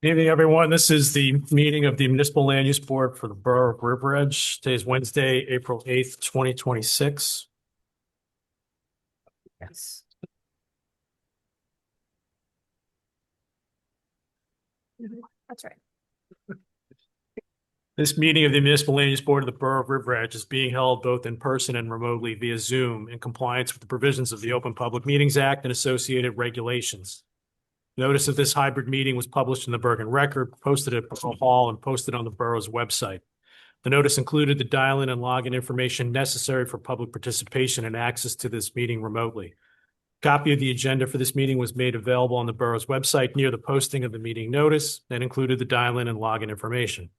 Good evening, everyone. This is the meeting of the Municipal Land Use Board for the Borough of River Edge. Today is Wednesday, April 8th, 2026. Yes. That's right. This meeting of the Municipal Land Use Board of the Borough of River Edge is being held both in person and remotely via Zoom in compliance with the provisions of the Open Public Meetings Act and associated regulations. Notice of this hybrid meeting was published in the Bergen Record, posted at Borough Hall, and posted on the borough's website. The notice included the dial-in and login information necessary for public participation and access to this meeting remotely. Copy of the agenda for this meeting was made available on the borough's website near the posting of the meeting notice and included the dial-in and login information.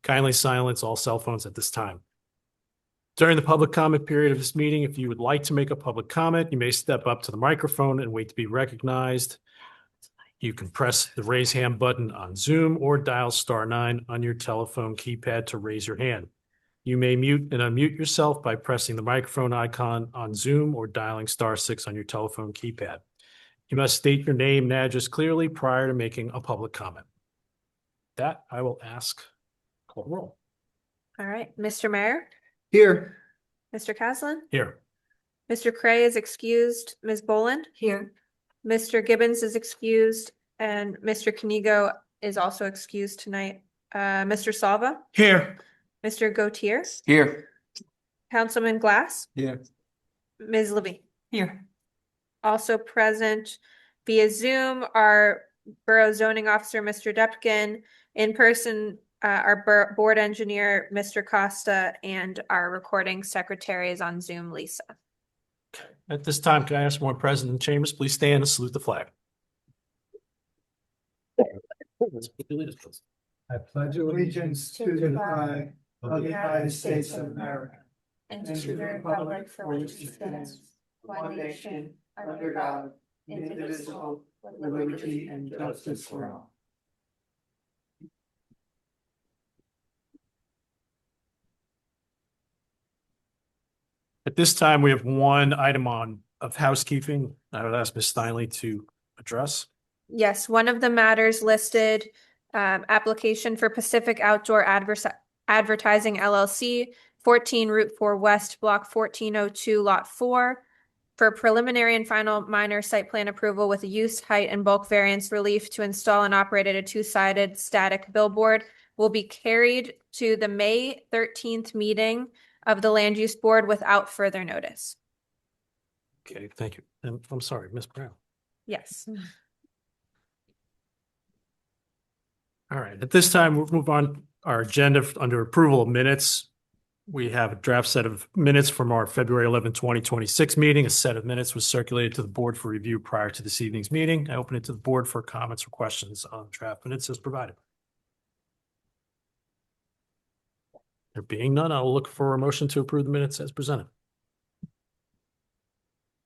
Kindly silence all cell phones at this time. During the public comment period of this meeting, if you would like to make a public comment, you may step up to the microphone and wait to be recognized. You can press the raise hand button on Zoom or dial *9 on your telephone keypad to raise your hand. You may mute and unmute yourself by pressing the microphone icon on Zoom or dialing *6 on your telephone keypad. You must state your name and address clearly prior to making a public comment. That I will ask call roll. All right, Mr. Mayor, Here. Mr. Caslin, Here. Mr. Cray is excused, Ms. Boland. Here. Mr. Gibbons is excused, and Mr. Kanigo is also excused tonight. Mr. Salva, Here. Mr. Gautier, Here. Councilman Glass, Here. Ms. Libby. Here. Also present via Zoom are Borough Zoning Officer, Mr. Depkin, in person, our board engineer, Mr. Costa, and our recording secretary is on Zoom, Lisa. At this time, can I ask one President Chambers, please stand and salute the flag. I pledge allegiance to the flag of the United States of America and to the republic for which it stands, one nation, under God, indivisible, with liberty and justice for all. At this time, we have one item of housekeeping. I would ask Ms. Steinle to address. Yes, one of the matters listed, application for Pacific Outdoor Advertising LLC, 14 Route 4 West, Block 1402, Lot 4, for preliminary and final minor site plan approval with a use, height, and bulk variance relief to install and operate a two-sided static billboard will be carried to the May 13th meeting of the Land Use Board without further notice. Okay, thank you. And I'm sorry, Ms. Brown. Yes. All right, at this time, we'll move on our agenda under approval of minutes. We have a draft set of minutes from our February 11, 2026 meeting. A set of minutes was circulated to the board for review prior to this evening's meeting. I open it to the board for comments or questions on draft minutes as provided. There being none, I'll look for a motion to approve the minutes as presented.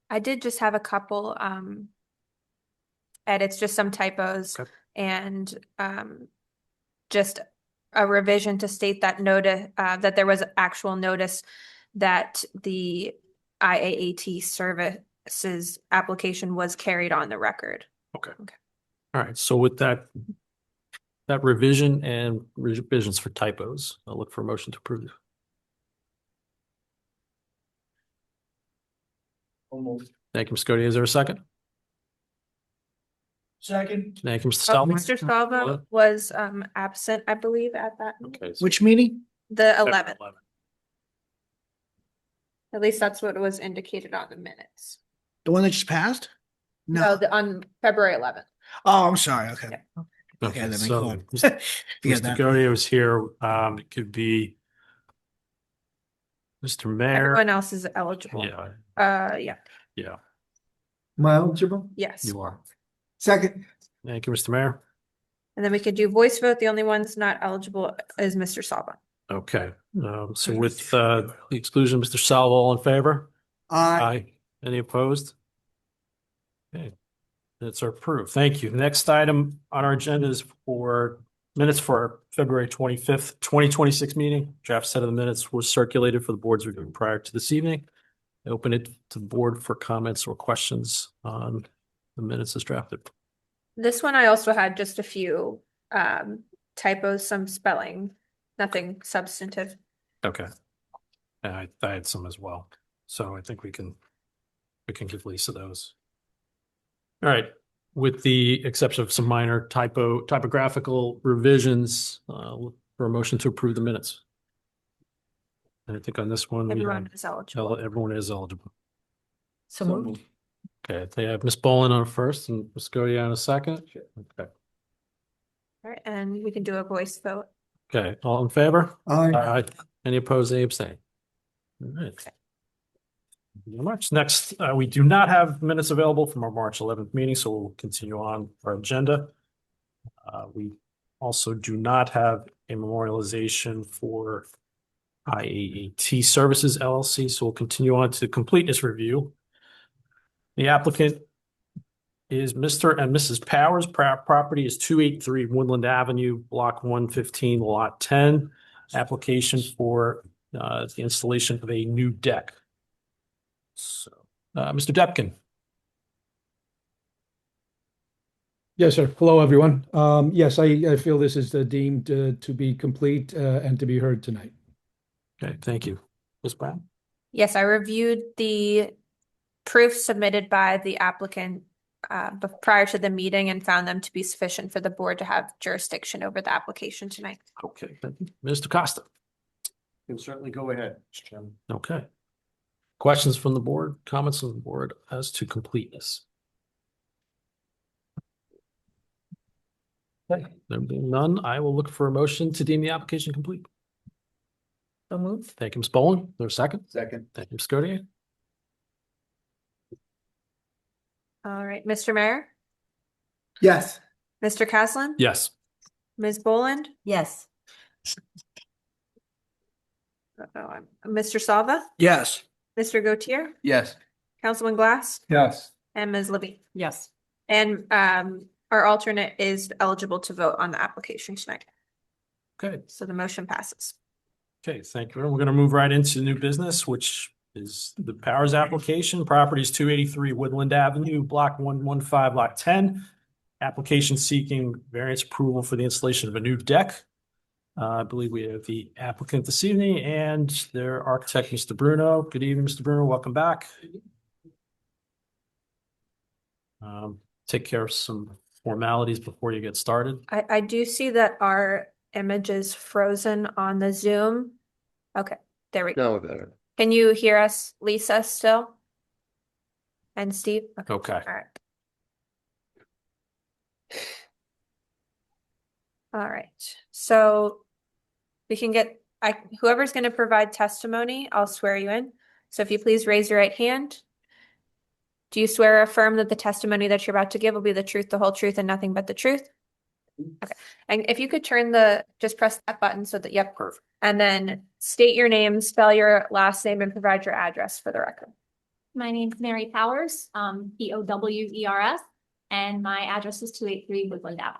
I did just have a couple edits, just some typos, Okay. and just a revision to state that that there was actual notice that the IAAT services application was carried on the record. Okay. All right, so with that revision and revisions for typos, I'll look for a motion to approve. Almost. Thank you, Ms. Cody. Is there a second? Second. Thank you, Mr. Oh, Stelman. Mr. Salva was absent, I believe, at that meeting. Okay. so Which meeting? The February 11th. 11th. At least that's what was indicated on the minutes. The one that just passed? No, on February 11th. Oh, I'm sorry. Okay. Yeah. Okay, that makes so sense. Mr. Forget that. Godia was here. It could be Mr. Mayor. Everyone else is eligible. Yeah, Yeah, yeah, Am I eligible? yes. you are. Second. Thank you, Mr. Mayor. And then we could do voice vote. The only one's not eligible is Mr. Salva. Okay, so with the exclusion, Mr. Salvo, all in favor? Aye. Any opposed? Okay, minutes are approved. Thank you. Next item on our agenda is for minutes for our February 25th, 2026 meeting. Draft set of the minutes was circulated for the board's review prior to this evening. I open it to the board for comments or questions on the minutes as drafted. This one I also had just a few typos, some spelling, nothing substantive. Okay. And I had some as well. So I think we can give Lisa those. All right. With the exception of some minor typographical revisions, for a motion to approve the minutes. And I think on this one, we Everyone have, is eligible. everyone is eligible. So moved. Okay, they have Ms. Boland on first and Ms. Godey on a second. Okay. All right, and we can do a voice vote. Okay, all in favor? Aye. Aye. Any opposed, any abstain? All right. Thank you very much. Next, we do not have minutes available from our March 11th meeting, so we'll continue on our agenda. We also do not have a memorialization for IAAT Services LLC, so we'll continue on to completeness review. The applicant is Mr. and Mrs. Powers. Property is 283 Woodland Avenue, Block 115, Lot 10. Application for the installation of a new deck. So, Mr. Depkin. Yes, sir. Hello, everyone. Yes, I feel this is deemed to be complete and to be heard tonight. Okay, thank you. Ms. Brown? Yes, I reviewed the proof submitted by the applicant prior to the meeting and found them to be sufficient for the board to have jurisdiction over the application tonight. Okay, thank you. Mr. Costa? Can certainly go ahead, Mr. Chairman. Okay. Questions from the board, comments from the board as to completeness? Okay, there being none, I will look for a motion to deem the application complete. So moved. Thank you, Ms. Boland. There's a second? Second. Thank you, Ms. Scodier. All right, Mr. Mayor, Yes. Mr. Caslin? Yes. Ms. Boland? Yes. Mr. Salva? Yes. Mr. Gautier? Yes. Councilman Glass? Yes. And Ms. Levine? Yes. And our alternate is eligible to vote on the application tonight. Okay, So the motion passes. okay, thank you. We're going to move right into new business, which is the Powers application. Properties 283 Woodland Avenue, Block 115, Lot 10. Application seeking variance approval for the installation of a new deck. I believe we have the applicant this evening and their architect, Mr. Bruno. Good evening, Mr. Bruno. Welcome back. Take care of some formalities before you get started. I do see that our image is frozen on the Zoom. Okay, there we go. Now we're better. Can you hear us, Lisa, still? And Steve? Okay. All right. All right, so we can get, whoever's going to provide testimony, I'll swear you in. So if you please raise your right hand. Do you swear or affirm that the testimony that you're about to give will be the truth, the whole truth, and nothing but the truth? Okay, and if you could just press that button so that, yep, perfect. And then state your name, spell your last name, and provide your address for the record. My name's Mary Powers, Powers, and my address is 283 Woodland Ave.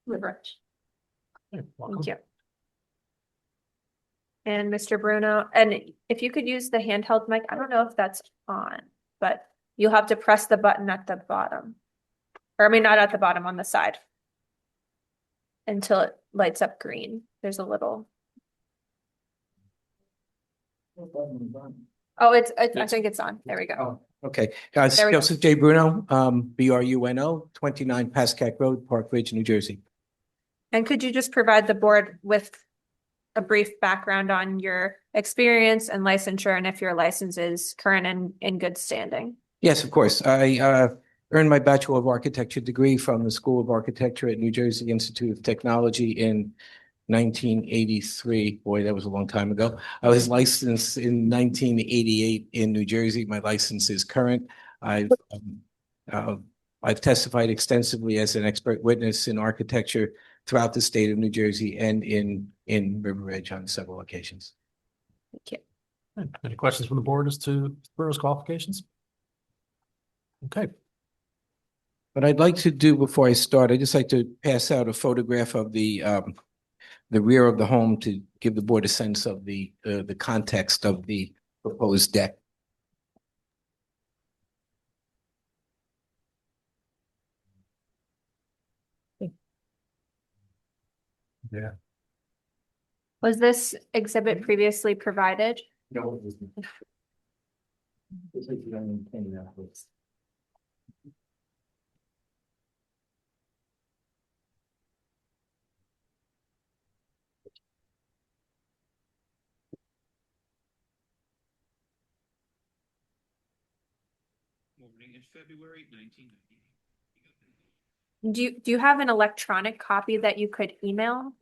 River Edge. Okay, welcome. Thank you. And Mr. Bruno, and if you could use the handheld mic, I don't know if that's on, but you'll have to press the button at the bottom. Or I mean, not at the bottom, on the side. Until it lights up green. There's a little. Oh, I think it's on. There we go. Oh, okay. Guys, There we go. Joseph J. Bruno, Bruno, 29 Pascack Road, Park Ridge, New Jersey. And could you just provide the board with a brief background on your experience and licensure, and if your license is current and in good standing? Yes, of course. I earned my Bachelor of Architecture degree from the School of Architecture at New Jersey Institute of Technology in 1983. Boy, that was a long time ago. I was licensed in 1988 in New Jersey. My license is current. I've testified extensively as an expert witness in architecture throughout the state of New Jersey and in River Edge on several occasions. Thank you. Any questions from the board as to Bruno's qualifications? Okay. What I'd like to do before I start, I'd just like to pass out a photograph of the rear of the home to give the board a sense of the context of the proposed deck. Was this exhibit previously provided? No, it wasn't. It's like you don't intend that, but- Morning in February 1990. Do you have an electronic copy that you could email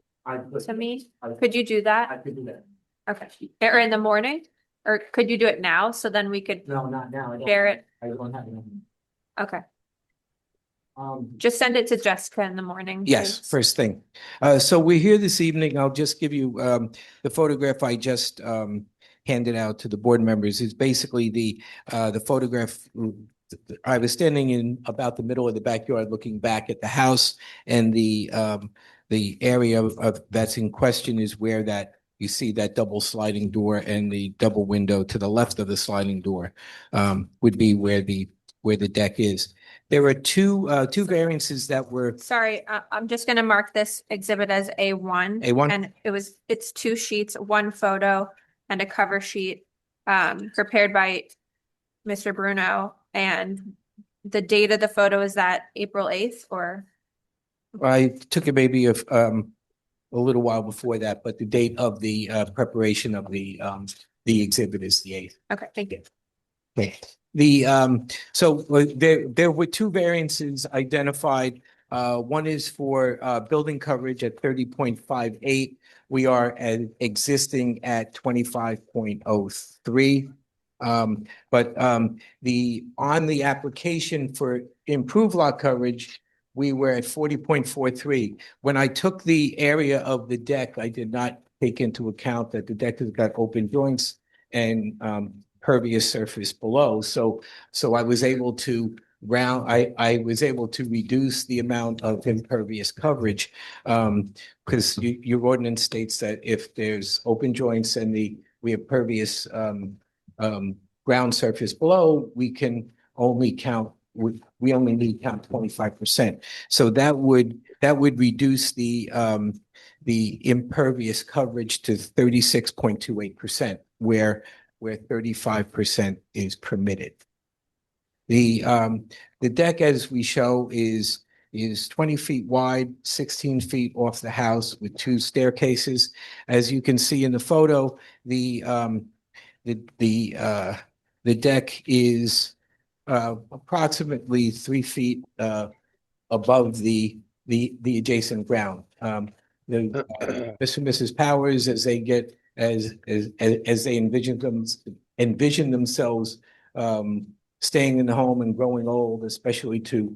to me? Could you do I that? could do that. Okay, or in the morning? Or could you do it now? So then we could No, not now. share it? I don't have it. Okay, just send it to Jessica in the morning. Yes, please. first thing. So we're here this evening. I'll just give you the photograph I just handed out to the board members. Is basically the photograph. I was standing in about the middle of the backyard, looking back at the house, and the area of that's in question is where that you see that double sliding door and the double window to the left of the sliding door would be where the deck is. There were two variances that were Sorry, I'm just gonna mark this exhibit as A1. A1? And it's 2 sheets, 1 photo and a cover sheet prepared by Mr. Bruno. And the date of the photo is that April 8th or? I took it maybe a little while before that, but the date of the preparation of the exhibit is the 8th. Okay, thank you. Okay. So there were two variances identified. One is for building coverage at 30.58. We are existing at 25.03. But on the application for improved lot coverage, we were at 40.43. When I took the area of the deck, I did not take into account that the deck has got open joints and pervious surface below. So I was able to I was able to reduce the amount of impervious coverage because your ordinance states that if there's open joints and we have pervious ground surface below, we can only count we only need to count 25%. So that would reduce the impervious coverage to 36.28%, where 35% is permitted. The deck, as we show, is 20 feet wide, 16 feet off the house with 2 staircases. As you can see in the photo, the deck is approximately 3 feet above the adjacent ground. Mr. and Mrs. Powers, as they get as they envision themselves staying in the home and growing old, especially to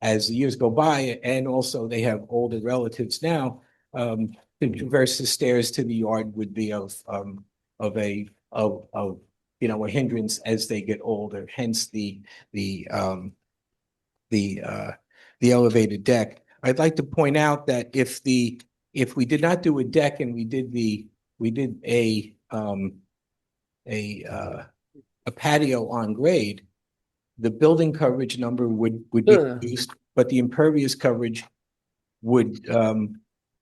as the years go by, and also they have older relatives now. To traverse the stairs to the yard would be of a hindrance as they get older. Hence the elevated deck. I'd like to point out that if we did not do a deck and we did a patio on grade, the building coverage number would be reduced, but the impervious coverage would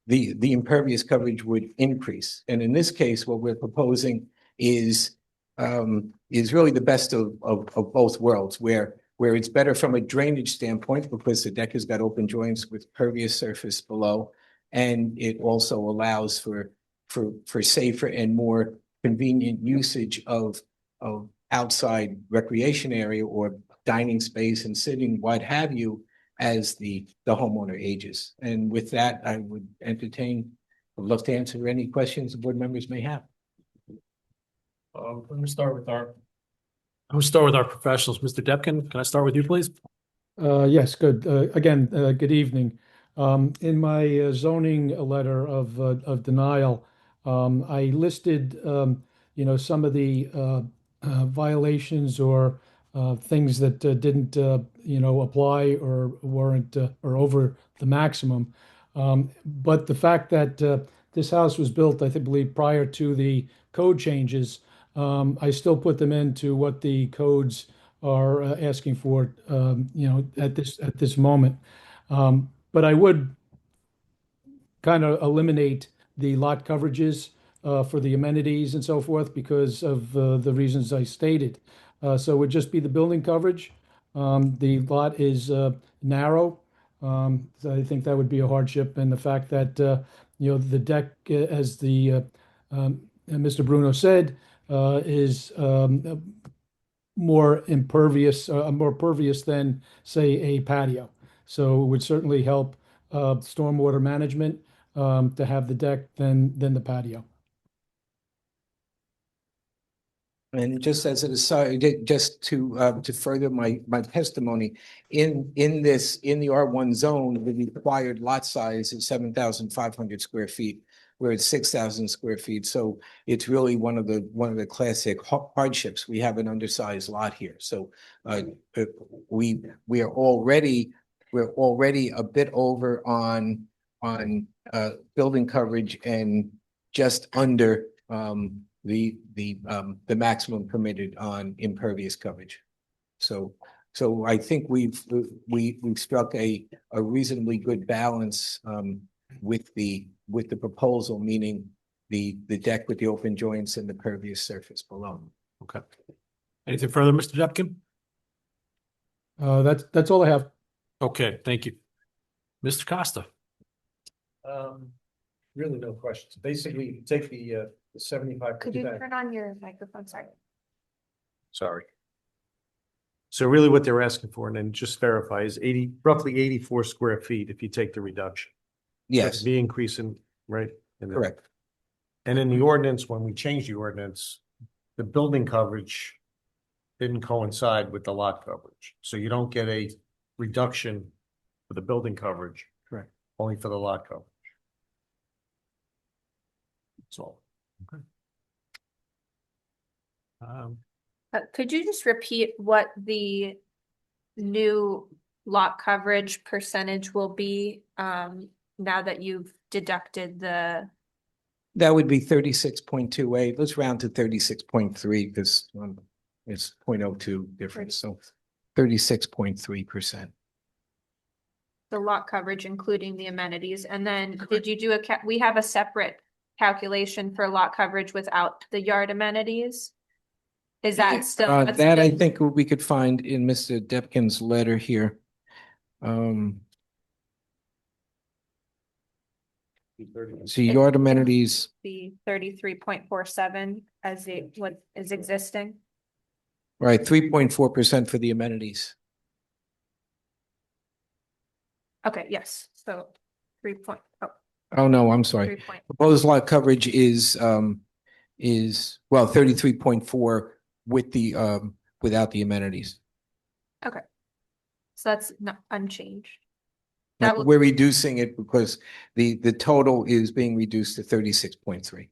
the impervious coverage would increase. And in this case, what we're proposing is really the best of both worlds, where it's better from a drainage standpoint because the deck has got open joints with pervious surface below, and it also allows for safer and more convenient usage of outside recreation area or dining space and sitting, what have you, as the homeowner ages. And with that, I would I'd love to answer any questions the board members may have. I'm going to start with our professionals. Mr. Depkin, can I start with you, please? Yes, good. Again, good evening. In my zoning letter of denial, I listed, some of the violations or things that didn't, apply or weren't or over the maximum. But the fact that this house was built, I believe, prior to the code changes, I still put them into what the codes are asking for, at this moment. But I would kind of eliminate the lot coverages for the amenities and so forth because of the reasons I stated. So it would just be the building coverage. The lot is narrow. So I think that would be a hardship, and the fact that the deck, as the Mr. Bruno said, is more pervious than, say, a patio. So it would certainly help stormwater management to have the deck than the patio. And just as an aside, just to further my testimony, in the R1 zone, the required lot size is 7,500 square feet, where it's 6,000 square feet. So it's really one of the classic hardships. We have an undersized lot here. So we're already a bit over on building coverage and just under the maximum permitted on impervious coverage. So I think we've struck a reasonably good balance with the proposal, meaning the deck with the open joints and the pervious surface below. Okay. Anything further, Mr. Depkin? That's all I have. Okay, thank you. Mr. Costa? Really no questions. Basically, you take the 75%. Could you turn on your microphone? Sorry. Sorry. So really what they're asking for, and then just verify, is roughly 84 square feet if you take the reduction. Yes, The increase in, right? And then- correct. And in the ordinance, when we changed the ordinance, the building coverage didn't coincide with the lot coverage. So you don't get a reduction for the building coverage. Correct. Only for the lot coverage. That's all. Could you just repeat what the new lot coverage percentage will be now that you've deducted the? That would be 36.28. Let's round to 36.3 because it's 0.02 difference. So 36.3%. The lot coverage, including the amenities, and then did you do we have a separate calculation for lot coverage without the yard amenities? Is that still? that's That I still- think we could find in Mr. Depkin's letter here. So yard amenities, The 33.47 as what is existing? right, 3.4% for the amenities. Okay, yes, so 3 point, Oh, no, I'm sorry. 3 point. Proposed lot coverage is 33.4 with the without the amenities. Okay. So that's not unchanged. That will, We're reducing it because the total is being reduced to 36.3.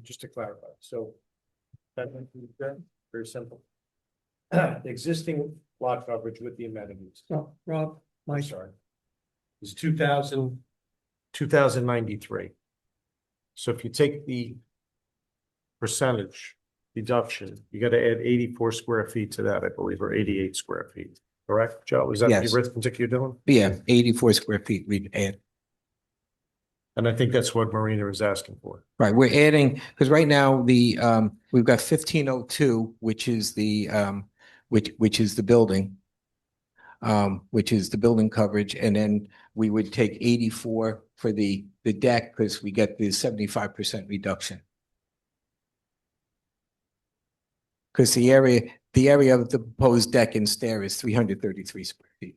Just to clarify, so that very simple. Existing lot coverage with the amenities. So, Rob, I'm sorry. Is 2,093. So if you take the percentage deduction, you got to add 84 square feet to that, I believe, or 88 square feet. Correct, Joe? Is that Yes. the arithmetic you're doing? Yeah, 84 square feet we add. And I think that's what Marina is asking for. Right, we're adding, because right now we've got 1502, which is the which is the building. Which is the building coverage, and then we would take 84 for the deck because we get the 75% reduction. Because the area of the proposed deck and stair is 333 square feet.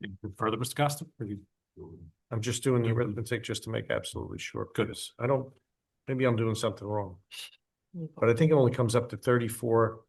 Anything further, Mr. Costa? I'm just doing the arithmetic just to make absolutely sure. Goodness, maybe I'm doing something wrong. But I think it only comes up to 34.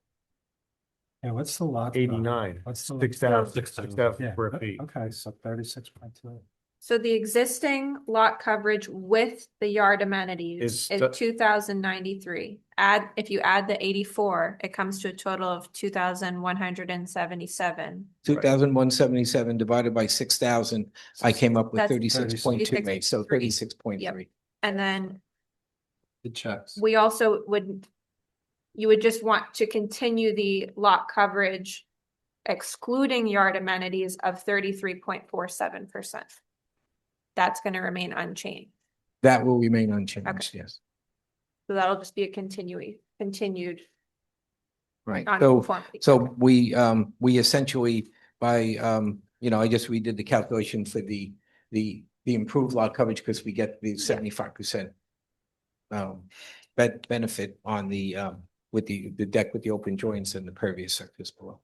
Yeah, what's the lot? 89. What's the? 6,000 Yeah, square feet. okay, so 36.2. so the existing lot coverage with the yard amenities Is is the- 2,093. if you add the 84, it comes to a total of 2,177. 2,177 divided by 6,000, I came up with That's 36.28, so 36.3. And then The checks. we also you would just want to continue the lot coverage excluding yard amenities of 33.47%. That's going to remain unchanged. That will remain unchanged, yes. So that'll just be a continued Right. non-conformity. So we essentially by, I just redid the calculation for the improved lot coverage because we get the 75% benefit on the, with the deck with the open joints and the pervious surface below.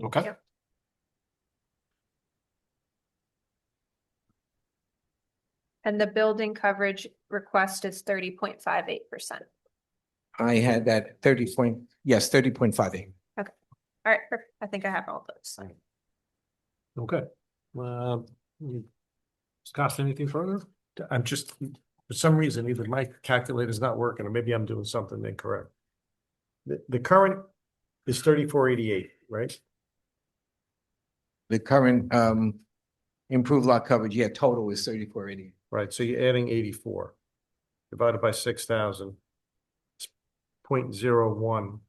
Okay. Yep. And the building coverage request is 30.58%. I had that 30.58. All right, perfect. I think I have all those. Okay. Scott, anything further? I'm just, for some reason, either my calculator's not working or maybe I'm doing something incorrect. The current is 3488, right? The current improved lot coverage, yeah, total is 3480. Right, so you're adding 84 divided by 6,000. It's 0.01.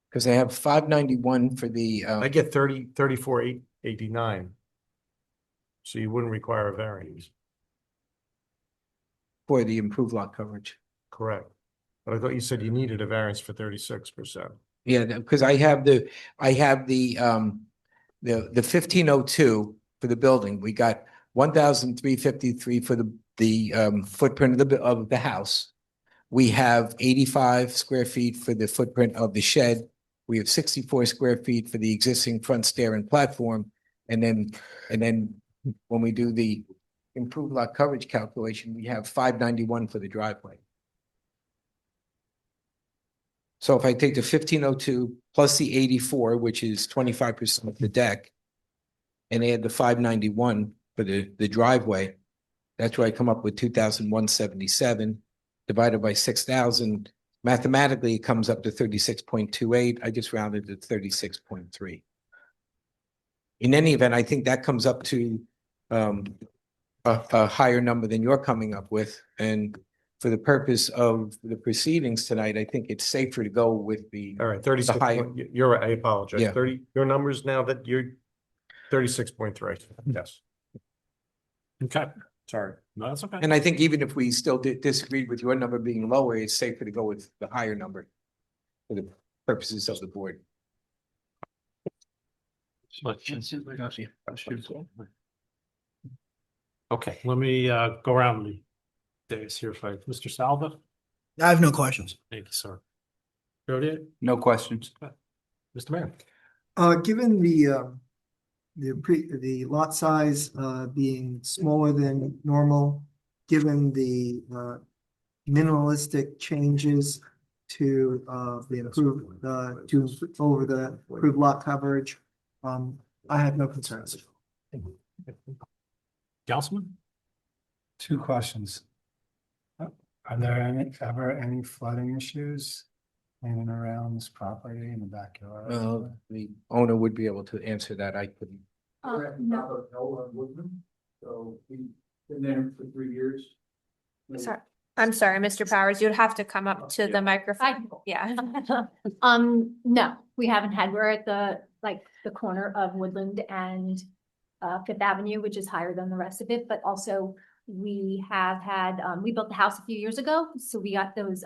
Because I have 591 for the I get 34,889. So you wouldn't require a variance, for the improved lot coverage. correct? But I thought you said you needed a variance for 36%. Yeah, because I have the 1502 for the building. We got 1,353 for the footprint of the house. We have 85 square feet for the footprint of the shed. We have 64 square feet for the existing front stair and platform. And then when we do the improved lot coverage calculation, we have 591 for the driveway. So if I take the 1502 plus the 84, which is 25% of the deck, and add the 591 for the driveway, that's where I come up with 2,177 divided by 6,000. Mathematically, it comes up to 36.28. I just rounded to 36.3. In any event, I think that comes up to a higher number than you're coming up with. And for the purpose of the proceedings tonight, I think it's safer to go with the. All right, 36, higher- you're right, I apologize. Yeah. 30, your numbers now that you're 36.3, yes. Okay, sorry. No, that's okay. And I think even if we still disagreed with your number being lower, it's safer to go with the higher number for the purposes of the board. Okay, let me go around the days here. Mr. Salva? I have no questions. Thank you, sir. Jody? No questions. Mr. Mayor? Given the lot size being smaller than normal, given the minimalistic changes to the improved over the improved lot coverage, I have no concerns. Councilman? Two questions. Are there ever any flooding issues in and around this property in the backyard? The owner would be able to answer that. I couldn't. No. So we've been there for 3 years. Sorry. I'm sorry, Mr. Powers, you'd have to come up to the microphone. Yeah. No, we haven't had, we're at the corner of Woodland and Fifth Avenue, which is higher than the rest of it, but also we have had, we built the house a few years ago, so we got those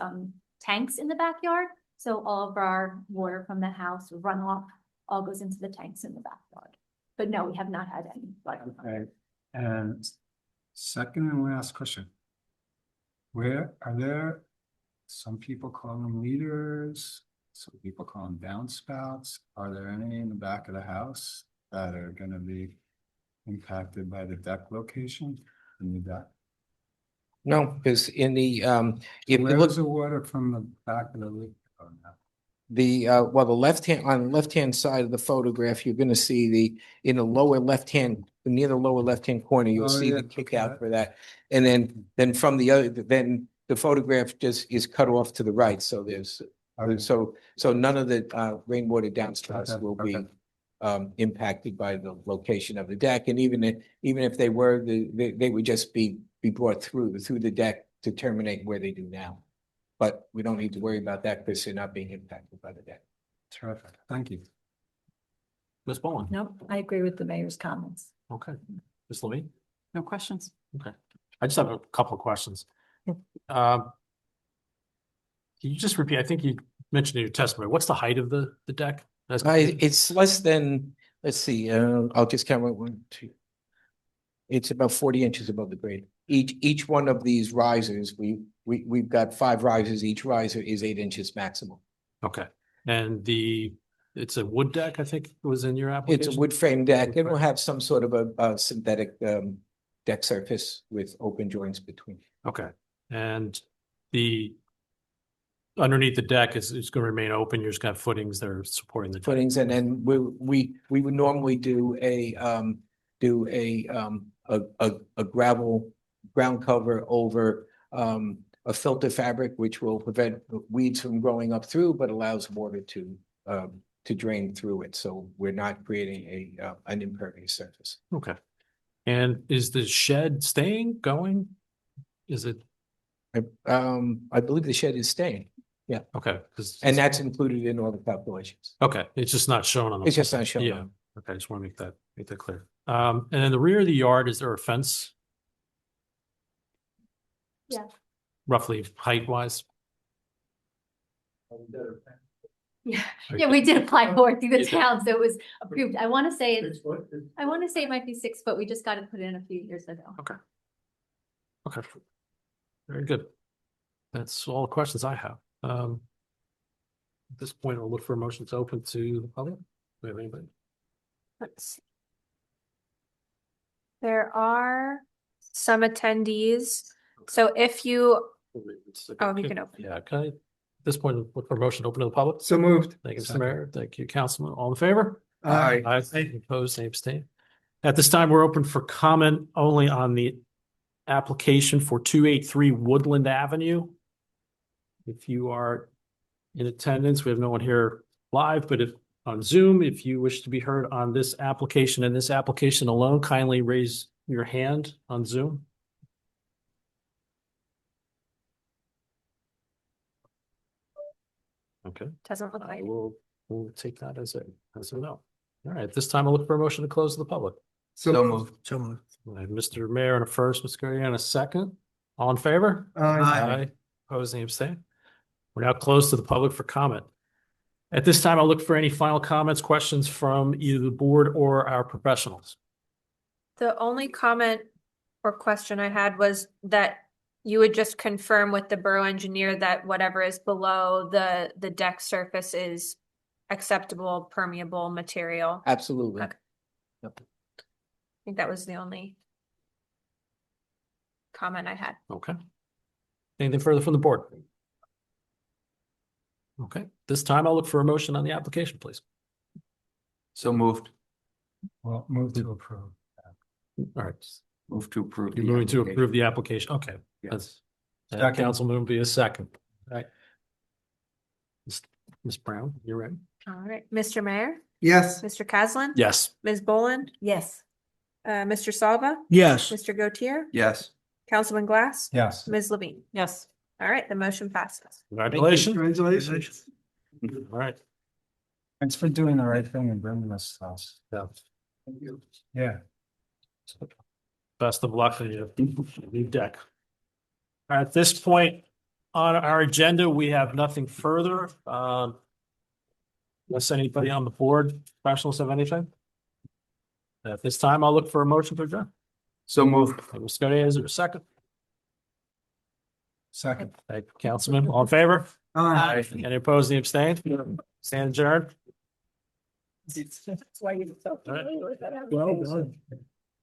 tanks in the backyard. So all of our water from the house runoff all goes into the tanks in the backyard. But no, we have not had any flooding. Okay, and second and last question. Where are there, some people call them leaders, some people call them downspouts. Are there any in the back of the house that are gonna be impacted by the deck location in the deck? No, because in the, if you Where look, does the water from the back of the leak go now? well, on the left-hand side of the photograph, you're gonna see in the lower left-hand, near the lower left-hand corner, you'll Oh, see yeah, the kick okay. out for that. And then from the other, then the photograph just is cut off to the right, so so none of the rainwater downspouts Okay, will be okay. impacted by the location of the deck. And even if they were, they would just be brought through the deck to terminate where they do now. But we don't need to worry about that because they're not being impacted by the deck. Terrific. Thank you. Ms. Boland? No, I agree with the mayor's comments. Okay. Ms. Levine? No questions. Okay. I just have a couple of questions. Yeah. Can you just repeat, I think you mentioned in your testimony, what's the height of the deck? It's less than, let's see, I'll just count 1, 2. It's about 40 inches above the grade. Each one of these risers, we've got 5 risers. Each riser is 8 inches maximum. Okay. And it's a wood deck, I think was in your application? It's a wood frame deck. It will Wood have some sort of a synthetic deck surface with open joints between. Okay. And underneath the deck is going to remain open. You're just going to have footings that are supporting the deck. Footings, and then we would normally do a gravel ground cover over a filter fabric, which will prevent weeds from growing up through, but allows water to drain through it. So we're not creating an impervious surface. Okay. And is the shed going? Is it? I believe the shed is staying, Okay. and that's included in all the calculations. Okay. It's just not shown on the. It's just not shown. Yeah. Okay. I just want to make that clear. And in the rear of the yard, is there a fence? Yeah. Roughly height wise? Yeah, we did apply for it through the town, so it was approved. I want to say it might be 6 foot. We just got it put in a few years ago. Okay. Very good. That's all the questions I have. At this point, I'll look for a motion to open to the public. Do we have anybody? Let's see. There are some attendees. So if you, oh, you can open. Yeah, okay. At this point, look for a motion to open to the public. So moved. Thank you, Mr. Second. Mayor. Thank you, Councilman. All in favor? Aye. Opposed, same abstain. At this time, we're open for comment only on the application for 283 Woodland Avenue. If you are in attendance, we have no one here live, but if on Zoom, if you wish to be heard on this application and this application alone, kindly raise your hand on Zoom. Okay. Doesn't look like. We'll take that as a no. All right, this time I'll look for a motion to close to the public. So moved. So moved. I have Mr. Mayor in a first, Ms. Guerrier in a second. All in favor? Aye. Opposed and abstained. We're now closed to the public for comment. At this time, I'll look for any final comments, questions from either the board or our professionals. The only comment or question I had was that you would just confirm with the borough engineer that whatever is below the deck surface is acceptable, permeable material. Absolutely. Okay. Yep. I think that was the only comment I had. Okay. Anything further from the board? Okay, this time I'll look for a motion on the application, please. So moved. Well, move to approve. All right, Move to approve. you're moving to approve the application. Okay. That's Second. Councilman be a second. All right. Ms. Brown, you're right. All right, Mr. Mayor, Yes. Mr. Caslin? Yes. Ms. Boland? Yes. Mr. Salva? Yes. Mr. Gautier? Yes. Councilman Glass? Yes. Ms. Levine? Yes. All right, the motion passes. Congratulations. Congratulations. All right. Thanks for doing the right thing and bringing us to us. Yeah. Yeah. Best of luck in your new deck. At this point on our agenda, we have nothing further. Unless anybody on the board, professionals have anything? At this time, I'll look for a motion to adjourn. So moved. Ms. Scotty, is there a second? Second. Thank you, Councilman. All in favor? Aye. Any opposed, any abstained? Stand adjourned. That's why you. All right.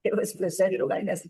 It was presented like this.